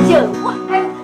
Dữ quá em.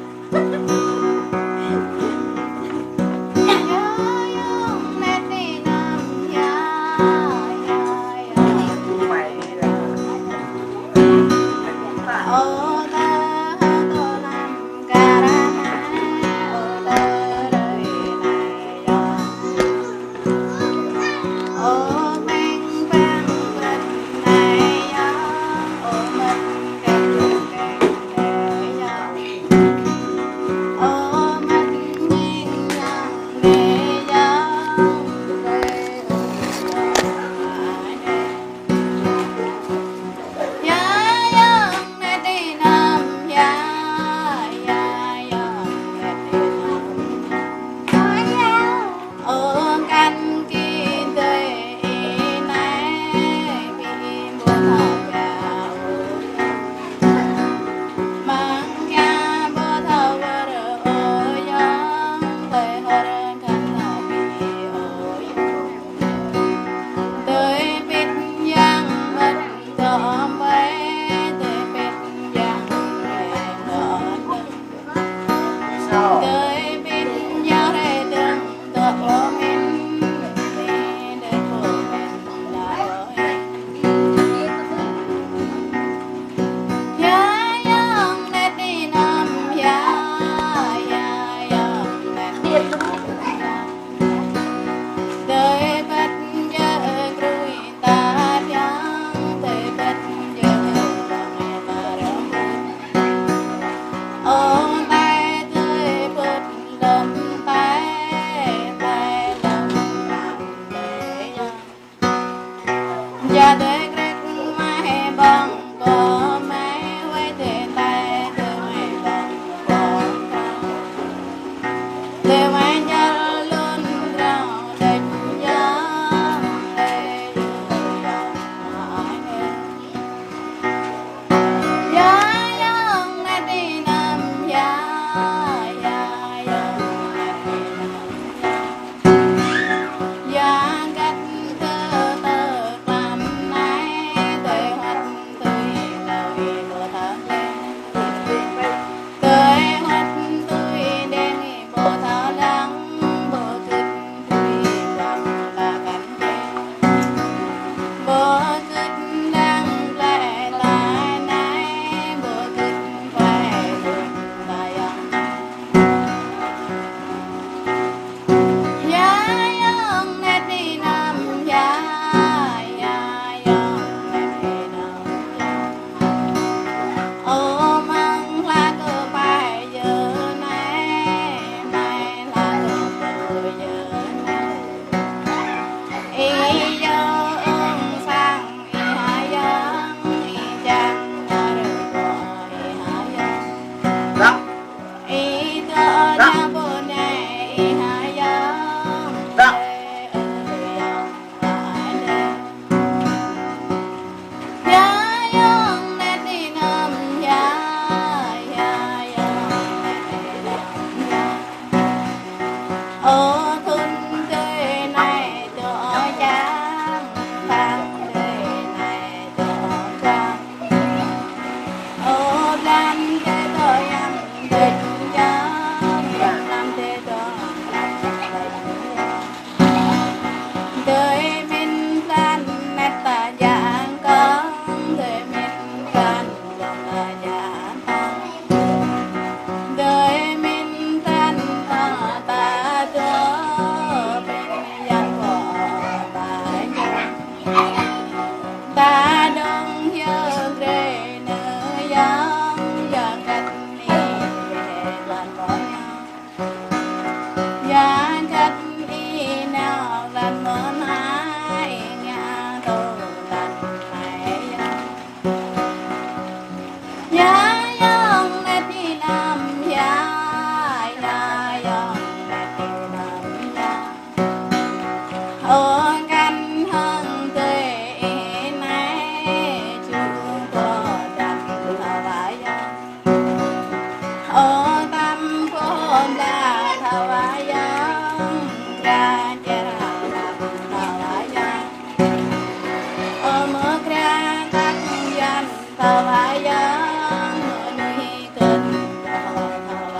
thờ Ayong nuôi kinh thờ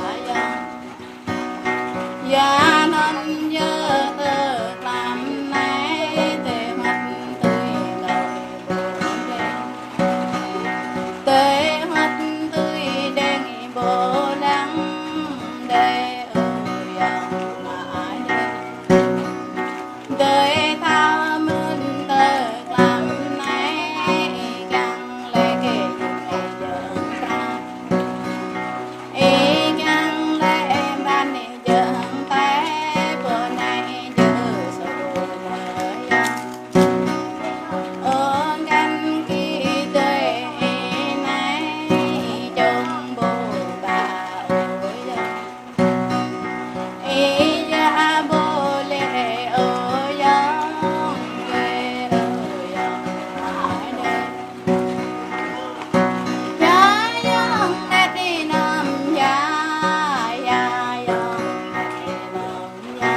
Ayong gia thân nhớ tự làm nay để mắt tươi lời buồn để mắt tươi đen bộ lắng để Ayong mãi để thao mơn tự làm nay càng lệ kề ngày dần ra càng lệ ban dần té bữa nay giờ sầu lời ơn canh kỳ tuệ nay trong bồ bà ôi ya bồ lệ ơi ghê ơi ai đây Ayong đẹp đi nằm ya Ayong đẹp đi nằm ya